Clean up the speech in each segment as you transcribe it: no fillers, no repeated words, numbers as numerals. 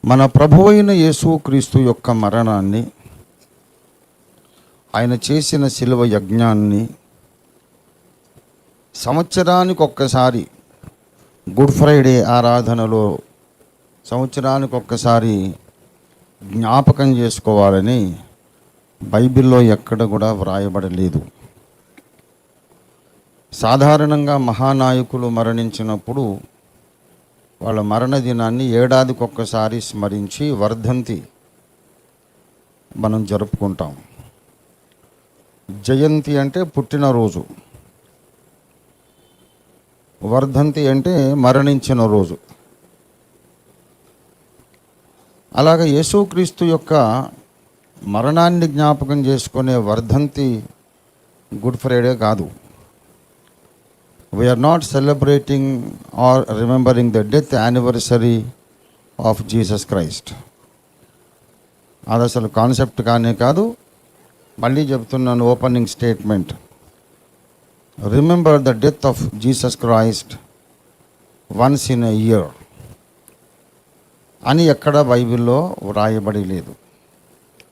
మన ప్రభువైన యేసుక్రీస్తు యొక్క మరణాన్ని, ఆయన చేసిన శిలువ యజ్ఞాన్ని సంవత్సరానికి ఒక్కసారి గుడ్ ఫ్రైడే ఆరాధనలో సంవత్సరానికి ఒక్కసారి జ్ఞాపకం చేసుకోవాలని బైబిల్లో ఎక్కడ కూడా వ్రాయబడలేదు. సాధారణంగా మహానాయకులు మరణించినప్పుడు వాళ్ళ మరణ దినాన్ని ఏడాదికి ఒక్కసారి స్మరించి వర్ధంతి మనం జరుపుకుంటాం. జయంతి అంటే పుట్టినరోజు, వర్ధంతి అంటే మరణించిన రోజు. అలాగే యేసుక్రీస్తు యొక్క మరణాన్ని జ్ఞాపకం చేసుకునే వర్ధంతి గుడ్ ఫ్రైడే కాదు. We are not celebrating or remembering the death anniversary of Jesus Christ. అది అసలు కాన్సెప్ట్ కానే కాదు. మళ్ళీ చెప్తున్నాను, opening statement. Remember the death of Jesus Christ once in a year అని ఎక్కడ బైబిల్లో వ్రాయబడి లేదు.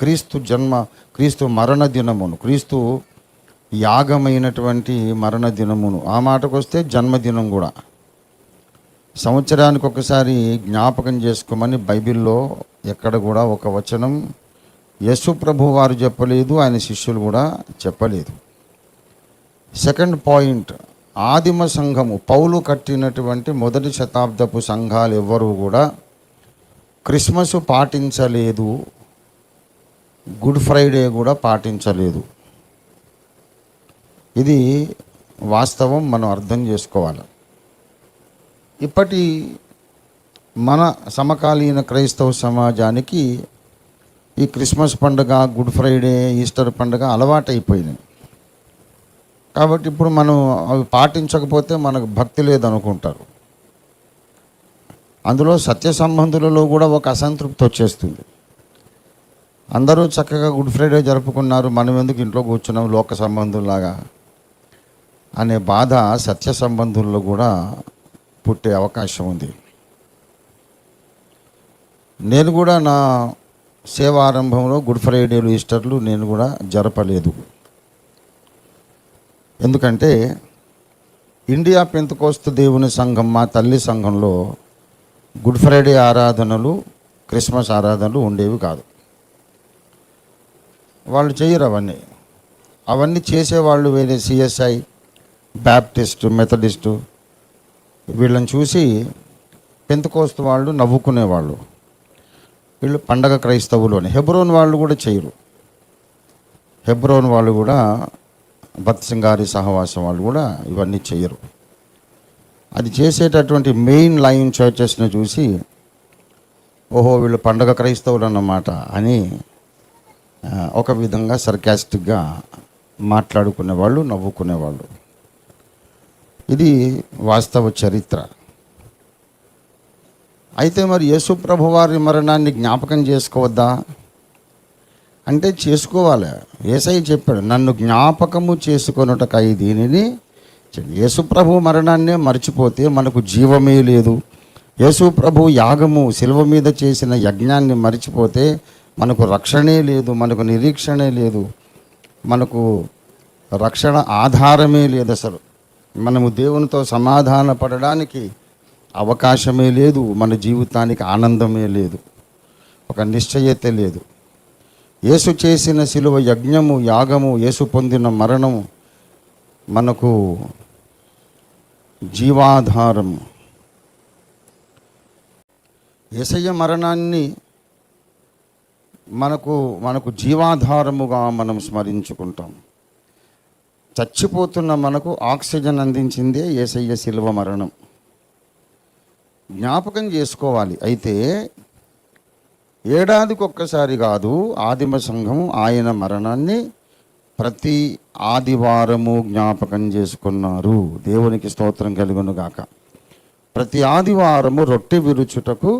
క్రీస్తు మరణ దినమును, క్రీస్తు యాగమైనటువంటి మరణ దినమును, ఆ మాటకు వస్తే జన్మదినం కూడా సంవత్సరానికి ఒకసారి జ్ఞాపకం చేసుకోమని బైబిల్లో ఎక్కడ కూడా ఒక వచనం యేసు ప్రభు వారు చెప్పలేదు, ఆయన శిష్యులు కూడా చెప్పలేదు. సెకండ్ పాయింట్, ఆదిమ సంఘము, పౌలు కట్టినటువంటి మొదటి శతాబ్దపు సంఘాలు ఎవ్వరూ కూడా క్రిస్మస్ పాటించలేదు, గుడ్ ఫ్రైడే కూడా పాటించలేదు. ఇది వాస్తవం, మనం అర్థం చేసుకోవాలి. ఇప్పటి మన సమకాలీన క్రైస్తవ సమాజానికి ఈ క్రిస్మస్ పండుగ, గుడ్ ఫ్రైడే, ఈస్టర్ పండుగ అలవాటైపోయినాయి. కాబట్టి ఇప్పుడు మనం అవి పాటించకపోతే మనకు భక్తి లేదనుకుంటారు. అందులో సత్య సంబంధులలో కూడా ఒక అసంతృప్తి వచ్చేస్తుంది. అందరూ చక్కగా గుడ్ ఫ్రైడే జరుపుకున్నారు, మనం ఎందుకు ఇంట్లో కూర్చున్నాం లోక సంబంధుల్లాగా అనే బాధ సత్య సంబంధుల్లో కూడా పుట్టే అవకాశం ఉంది. నేను కూడా నా సేవారంభంలో గుడ్ ఫ్రైడేలు, ఈస్టర్లు నేను కూడా జరపలేదు. ఎందుకంటే ఇండియా పెంతెకోస్తు దేవుని సంఘం, మా తల్లి సంఘంలో గుడ్ ఫ్రైడే ఆరాధనలు, క్రిస్మస్ ఆరాధనలు ఉండేవి కాదు. వాళ్ళు చేయరు అవన్నీ చేసేవాళ్ళు వేరే సిఎస్ఐ, బ్యాప్టిస్టు, మెథడిస్టు, వీళ్ళని చూసి పెంతెకోస్తు వాళ్ళు నవ్వుకునేవాళ్ళు. వీళ్ళు పండగ క్రైస్తవులు అని. హెబ్రోన్ వాళ్ళు కూడా చేయరు. హెబ్రోన్ వాళ్ళు కూడా, బత్సింగారి సహవాసం వాళ్ళు కూడా ఇవన్నీ చేయరు. అది చేసేటటువంటి మెయిన్ లైన్ చర్చెస్ని చూసి ఓహో వీళ్ళు పండగ క్రైస్తవులు అన్నమాట అని ఒక విధంగా సర్కాస్టిక్గా మాట్లాడుకునేవాళ్ళు, నవ్వుకునేవాళ్ళు. ఇది వాస్తవ చరిత్ర. అయితే మరి యేసు ప్రభు వారి మరణాన్ని జ్ఞాపకం చేసుకోవద్దా అంటే చేసుకోవాలి. యేసయ్య చెప్పాడు, నన్ను జ్ఞాపకము చేసుకొనుటకై దీనిని. యేసు ప్రభు మరణాన్నే మర్చిపోతే మనకు జీవమే లేదు. యేసు ప్రభు యాగము, శిలువ మీద చేసిన యజ్ఞాన్ని మర్చిపోతే మనకు రక్షణే లేదు, మనకు నిరీక్షణే లేదు, మనకు రక్షణ ఆధారమే లేదు. అసలు మనము దేవునితో సమాధాన పడడానికి అవకాశమే లేదు, మన జీవితానికి ఆనందమే లేదు, ఒక నిశ్చయత లేదు. యేసు చేసిన శిలువ యజ్ఞము, యాగము, యేసు పొందిన మరణము మనకు జీవాధారం. యేసయ్య మరణాన్ని మనకు జీవాధారముగా మనం స్మరించుకుంటాం. చచ్చిపోతున్న మనకు ఆక్సిజన్ అందించిందే యేసయ్య శిలువ మరణం. జ్ఞాపకం చేసుకోవాలి. అయితే ఏడాదికి ఒక్కసారి కాదు, ఆదిమ సంఘం ఆయన మరణాన్ని ప్రతి ఆదివారము జ్ఞాపకం చేసుకున్నారు. దేవునికి స్తోత్రం కలుగును గాక. ప్రతి ఆదివారము రొట్టె విరుచుటకు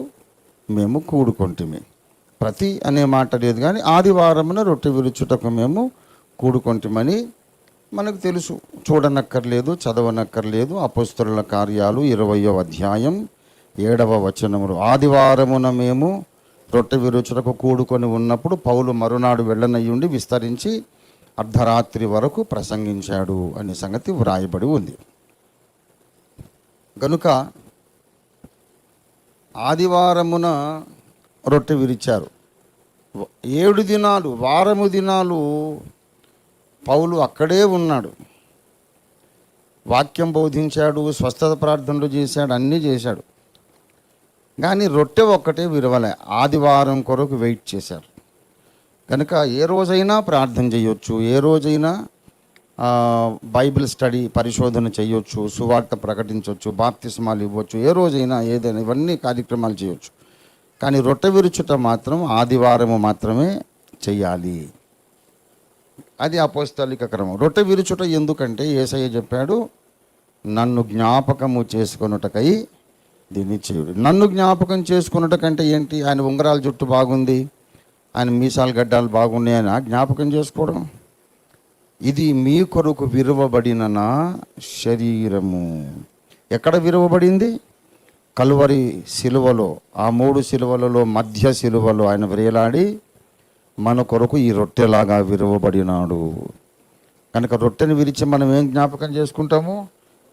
మేము కూడుకొంటిమి. ప్రతి అనే మాట లేదు కానీ ఆదివారమున రొట్టె విరుచుటకు మేము కూడుకొంటిమని మనకు తెలుసు. చూడనక్కర్లేదు, చదవనక్కర్లేదు. అపోస్తలుల కార్యాలు 20వ అధ్యాయం 7వ వచనములు, ఆదివారమున మేము రొట్టె విరుచుటకు కూడుకొని ఉన్నప్పుడు పౌలు మరునాడు వెళ్ళనయ్యుండి విస్తరించి అర్ధరాత్రి వరకు ప్రసంగించాడు అనే సంగతి వ్రాయబడి ఉంది. కనుక ఆదివారమున రొట్టె విరిచారు. 7 దినాలు, వారము దినాలు పౌలు అక్కడే ఉన్నాడు. వాక్యం బోధించాడు, స్వస్థత ప్రార్థనలు చేశాడు, అన్నీ చేశాడు. కానీ రొట్టె ఒక్కటే విరవలే. ఆదివారం కొరకు వెయిట్ చేశారు. కనుక ఏ రోజైనా ప్రార్థన చేయొచ్చు, ఏ రోజైనా బైబిల్ స్టడీ పరిశోధన చేయొచ్చు, సువార్త ప్రకటించవచ్చు, బాప్తిస్మాలు ఇవ్వచ్చు, ఏ రోజైనా ఏదైనా ఇవన్నీ కార్యక్రమాలు చేయొచ్చు. కానీ రొట్టె విరుచుట మాత్రం ఆదివారము మాత్రమే చెయ్యాలి. అది అపోస్తలిక క్రమం. రొట్టె విరుచుట ఎందుకంటే యేసయ్య చెప్పాడు, నన్ను జ్ఞాపకము చేసుకొనుటకై దీన్ని చేయుడు. నన్ను జ్ఞాపకం చేసుకొనుటకంటే ఏంటి? ఆయన ఉంగరాల జుట్టు బాగుంది, ఆయన మీసాల గడ్డాలు బాగున్నాయని జ్ఞాపకం చేసుకోవడం. ఇది మీ కొరకు విరువబడిన నా శరీరము. ఎక్కడ విరువబడింది? కలువరి సిలువలో. ఆ 3 సిలువలలో మధ్య సిలువలో ఆయన వ్రేలాడి మన కొరకు ఈ రొట్టెలాగా విరువబడినాడు. కనుక రొట్టెని విరిచి మనం ఏం జ్ఞాపకం చేసుకుంటాము?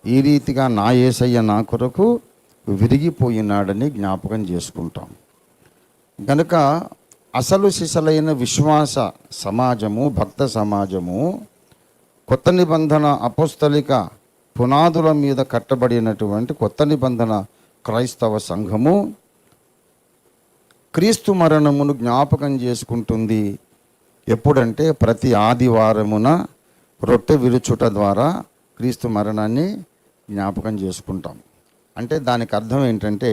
ఈ రీతిగా నా యేసయ్య నా కొరకు విరిగిపోయినాడని జ్ఞాపకం చేసుకుంటాం. కనుక అసలు సిసలైన విశ్వాస సమాజము, భక్త సమాజము, కొత్త నిబంధన అపోస్తలిక పునాదుల మీద కట్టబడినటువంటి కొత్త నిబంధన క్రైస్తవ సంఘము క్రీస్తు మరణమును జ్ఞాపకం చేసుకుంటుంది. ఎప్పుడంటే ప్రతి ఆదివారమున రొట్టె విరుచుట ద్వారా క్రీస్తు మరణాన్ని జ్ఞాపకం చేసుకుంటాం. అంటే దానికి అర్థం ఏంటంటే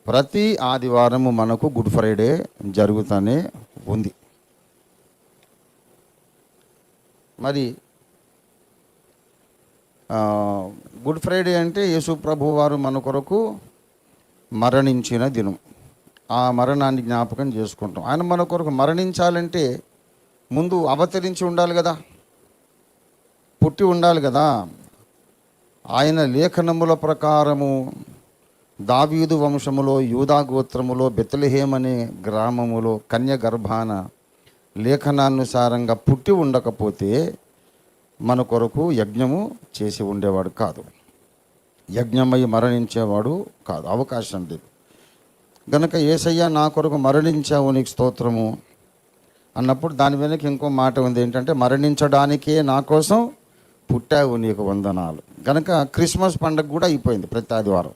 ప్రతి ఆదివారము మనకు గుడ్ ఫ్రైడే జరుగుతూనే ఉంది. మరి గుడ్ ఫ్రైడే అంటే యేసు ప్రభు వారు మన కొరకు మరణించిన దినం. ఆ మరణాన్ని జ్ఞాపకం చేసుకుంటాం. ఆయన మన కొరకు మరణించాలంటే ముందు అవతరించి ఉండాలి కదా, పుట్టి ఉండాలి కదా. ఆయన లేఖనముల ప్రకారము దావీదు వంశములో, యూదా గోత్రములో, బెత్లెహేమ్ అనే గ్రామములో కన్య గర్భాన లేఖనానుసారంగా పుట్టి ఉండకపోతే మన కొరకు యజ్ఞము చేసి ఉండేవాడు కాదు, యజ్ఞమై మరణించేవాడు కాదు, అవకాశం లేదు. గనుక యేసయ్య నా కొరకు మరణించావు, నీకు స్తోత్రము అన్నప్పుడు దాని వెనక ఇంకో మాట ఉంది. ఏంటంటే మరణించడానికే నా కోసం పుట్టావు, నీకు వందనాలు. గనక క్రిస్మస్ పండుగ కూడా అయిపోయింది ప్రతి ఆదివారం.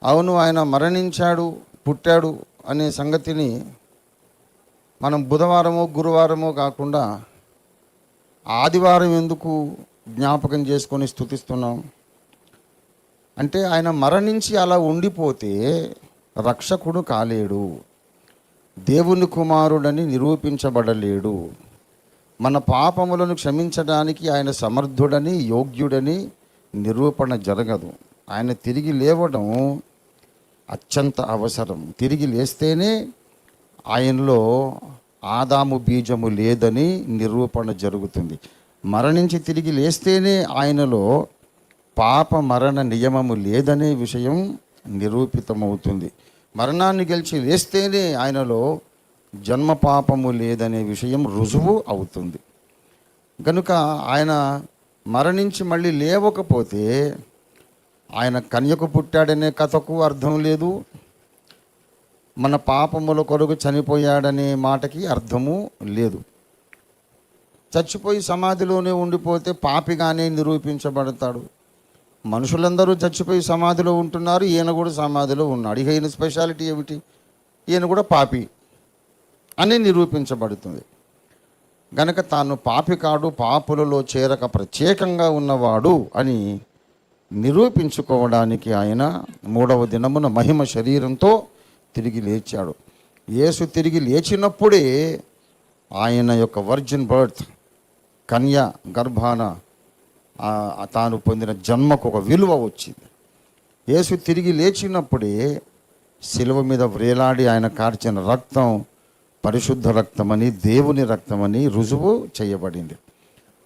అవును, ఆయన మరణించాడు, పుట్టాడు అనే సంగతిని మనం బుధవారమో గురువారమో కాకుండా ఆదివారం ఎందుకు జ్ఞాపకం చేసుకొని స్తుతిస్తున్నాం అంటే ఆయన మరణించి అలా ఉండిపోతే రక్షకుడు కాలేడు, దేవుని కుమారుడని నిరూపించబడలేడు, మన పాపములను క్షమించడానికి ఆయన సమర్థుడని యోగ్యుడని నిరూపణ జరగదు. ఆయన తిరిగి లేవడం అత్యంత అవసరం. తిరిగి లేస్తేనే ఆయనలో ఆదాము బీజము లేదని నిరూపణ జరుగుతుంది. మరణించి తిరిగి లేస్తేనే ఆయనలో పాప మరణ నియమము లేదనే విషయం నిరూపితమవుతుంది. మరణాన్ని గెలిచి లేస్తేనే ఆయనలో జన్మ పాపము లేదనే విషయం రుజువు అవుతుంది. కనుక ఆయన మరణించి మళ్ళీ లేవకపోతే ఆయన కన్యకు పుట్టాడనే కథకు అర్థం లేదు, మన పాపముల కొరకు చనిపోయాడనే మాటకి అర్థము లేదు. చచ్చిపోయి సమాధిలోనే ఉండిపోతే పాపిగానే నిరూపించబడతాడు. మనుషులందరూ చచ్చిపోయి సమాధిలో ఉంటున్నారు, ఈయన కూడా సమాధిలో ఉన్నాడు. ఇక ఈయన స్పెషాలిటీ ఏమిటి? ఈయన కూడా పాపి అని నిరూపించబడుతుంది. గనక తాను పాపి కాడు, పాపులలో చేరక ప్రత్యేకంగా ఉన్నవాడు అని నిరూపించుకోవడానికి ఆయన 3వ దినమున మహిమ శరీరంతో తిరిగి లేచాడు. యేసు తిరిగి లేచినప్పుడే ఆయన యొక్క వర్జిన్ బర్త్, కన్య గర్భాన తాను పొందిన జన్మకు ఒక విలువ వచ్చింది. యేసు తిరిగి లేచినప్పుడే శిలువ మీద వ్రేలాడి ఆయన కార్చిన రక్తం పరిశుద్ధ రక్తమని, దేవుని రక్తమని రుజువు చేయబడింది.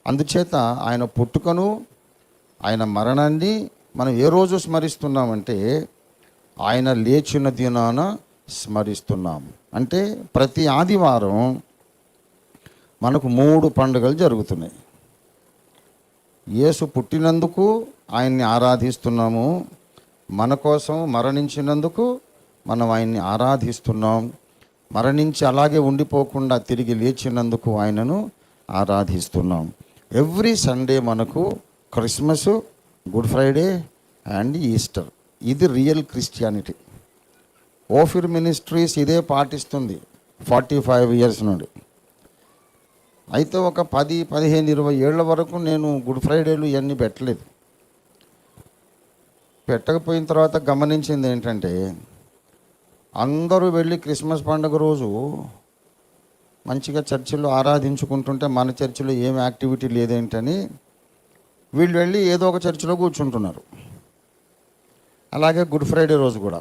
అందుచేత ఆయన పుట్టుకను, ఆయన మరణాన్ని మనం ఏ రోజు స్మరిస్తున్నామంటే ఆయన లేచిన దినాన స్మరిస్తున్నాం. అంటే ప్రతి ఆదివారం మనకు 3 పండుగలు జరుగుతున్నాయి. యేసు పుట్టినందుకు ఆయన్ని ఆరాధిస్తున్నాము, మన కోసం మరణించినందుకు మనం ఆయన్ని ఆరాధిస్తున్నాం, మరణించి అలాగే ఉండిపోకుండా తిరిగి లేచినందుకు ఆయనను ఆరాధిస్తున్నాం. ఎవ్రీ సండే మనకు Christmas, good Friday and Easter. ఇది రియల్ క్రిస్టియానిటీ. ఓఫిర్ మినిస్ట్రీస్ ఇదే పాటిస్తుంది 45 ఇయర్స్ నుండి. అయితే ఒక 10, 15, 20 ఏళ్ల వరకు నేను గుడ్ ఫ్రైడేలు ఇవన్నీ పెట్టలేదు. పెట్టకపోయిన తర్వాత గమనించింది ఏంటంటే, అందరూ వెళ్ళి క్రిస్మస్ పండుగ రోజు మంచిగా చర్చిలో ఆరాధించుకుంటుంటే మన చర్చిలో ఏం యాక్టివిటీ లేదేంటని వీళ్ళు వెళ్ళి ఏదో ఒక చర్చిలో కూర్చుంటున్నారు. అలాగే గుడ్ ఫ్రైడే రోజు కూడా,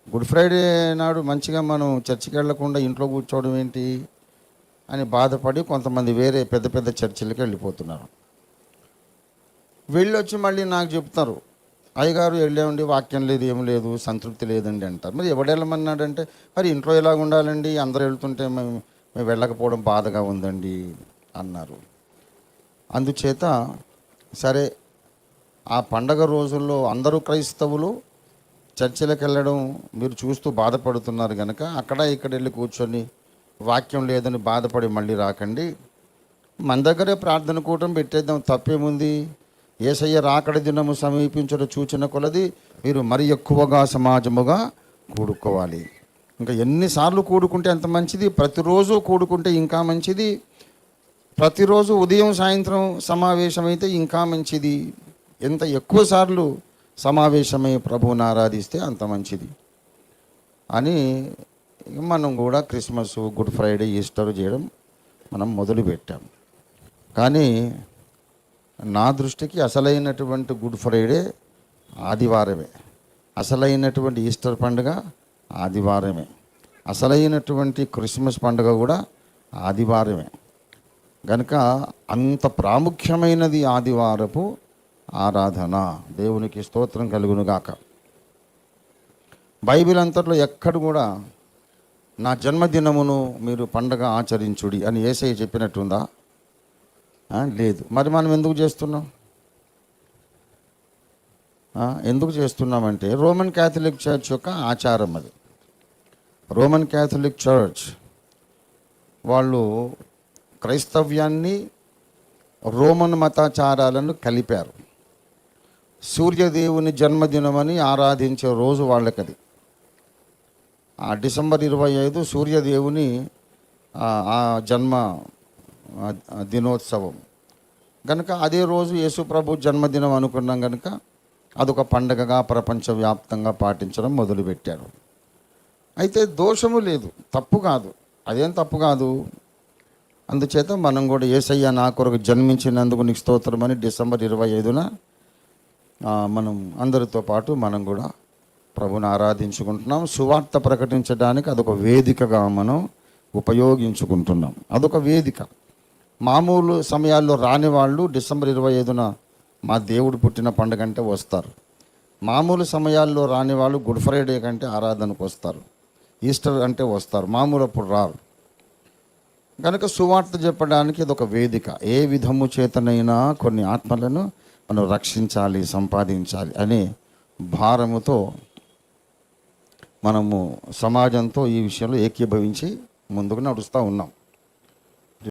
గుడ్ ఫ్రైడే నాడు మంచిగా మనం చర్చికి వెళ్ళకుండా ఇంట్లో కూర్చోవడం ఏంటి అని బాధపడి కొంతమంది వేరే పెద్ద పెద్ద చర్చిలకి వెళ్ళిపోతున్నారు. వెళ్ళొచ్చి మళ్ళీ నాకు చెప్తారు, అయ్యగారు వెళ్ళామండి, వాక్యం లేదు, ఏం లేదు, సంతృప్తి లేదండి అంటారు. మరి ఎవడు వెళ్ళమన్నాడంటే, మరి ఇంట్లో ఎలాగ ఉండాలండి, అందరూ వెళ్తుంటే మేము వెళ్ళకపోవడం బాధగా ఉందండి అన్నారు. అందుచేత సరే, ఆ పండగ రోజుల్లో అందరూ క్రైస్తవులు చర్చిలకు వెళ్ళడం మీరు చూస్తూ బాధపడుతున్నారు కనుక అక్కడ ఇక్కడ వెళ్ళి కూర్చొని వాక్యం లేదని బాధపడి మళ్ళీ రాకండి, మన దగ్గరే ప్రార్థన కూటం పెట్టేద్దాం, తప్పేముంది. యేసయ్య రాకడ దినము సమీపించడం చూచిన కొలది మీరు మరి ఎక్కువగా సమాజముగా కూడుకోవాలి. ఇంకా ఎన్నిసార్లు కూడుకుంటే అంత మంచిది, ప్రతిరోజు కూడుకుంటే ఇంకా మంచిది, ప్రతిరోజు ఉదయం సాయంత్రం సమావేశమైతే ఇంకా మంచిది. ఎంత ఎక్కువసార్లు సమావేశమై ప్రభువుని ఆరాధిస్తే అంత మంచిది అని మనం కూడా క్రిస్మస్, గుడ్ ఫ్రైడే, ఈస్టర్ చేయడం మనం మొదలుపెట్టాం. కానీ నా దృష్టికి అసలైనటువంటి గుడ్ ఫ్రైడే ఆదివారమే, అసలైనటువంటి ఈస్టర్ పండుగ ఆదివారమే, అసలైనటువంటి క్రిస్మస్ పండుగ కూడా ఆదివారమే. కనుక అంత ప్రాముఖ్యమైనది ఆదివారపు ఆరాధన. దేవునికి స్తోత్రం కలుగునుగాక. బైబిల్ అంతట్లో ఎక్కడ కూడా నా జన్మదినమును మీరు పండగ ఆచరించుడి అని యేసయ్య చెప్పినట్టుందా? లేదు. మరి మనం ఎందుకు చేస్తున్నాం? ఎందుకు చేస్తున్నామంటే రోమన్ క్యాథలిక్ చర్చ్ యొక్క ఆచారం అది. రోమన్ క్యాథలిక్ చర్చ్ వాళ్ళు క్రైస్తవ్యాన్ని రోమన్ మతాచారాలను కలిపారు. సూర్యదేవుని జన్మదినమని ఆరాధించే రోజు వాళ్ళకది. ఆ డిసెంబర్ 25 సూర్యదేవుని ఆ జన్మ దినోత్సవం కనుక అదే రోజు యేసు ప్రభు జన్మదినం అనుకున్నాం కనుక అదొక పండగగా ప్రపంచవ్యాప్తంగా పాటించడం మొదలుపెట్టారు. అయితే దోషము లేదు, తప్పు కాదు, అదేం తప్పు కాదు. అందుచేత మనం కూడా యేసయ్య నా కొరకు జన్మించినందుకు నీకు స్తోత్రమని డిసెంబర్ 25న మనం అందరితో పాటు మనం కూడా ప్రభుని ఆరాధించుకుంటున్నాం. సువార్త ప్రకటించడానికి అదొక వేదికగా మనం ఉపయోగించుకుంటున్నాం. అదొక వేదిక. మామూలు సమయాల్లో రాని వాళ్ళు డిసెంబర్ 25న మా దేవుడు పుట్టిన పండుగ అంటే వస్తారు. మామూలు సమయాల్లో రాని వాళ్ళు గుడ్ ఫ్రైడే కంటే ఆరాధనకు వస్తారు, ఈస్టర్ అంటే వస్తారు, మామూలు అప్పుడు రారు. కనుక సువార్త చెప్పడానికి ఇది ఒక వేదిక. ఏ విధము చేతనైనా కొన్ని ఆత్మలను మనం రక్షించాలి, సంపాదించాలి అనే భారముతో మనము సమాజంతో ఈ విషయంలో ఏకీభవించి ముందుకు నడుస్తూ ఉన్నాం.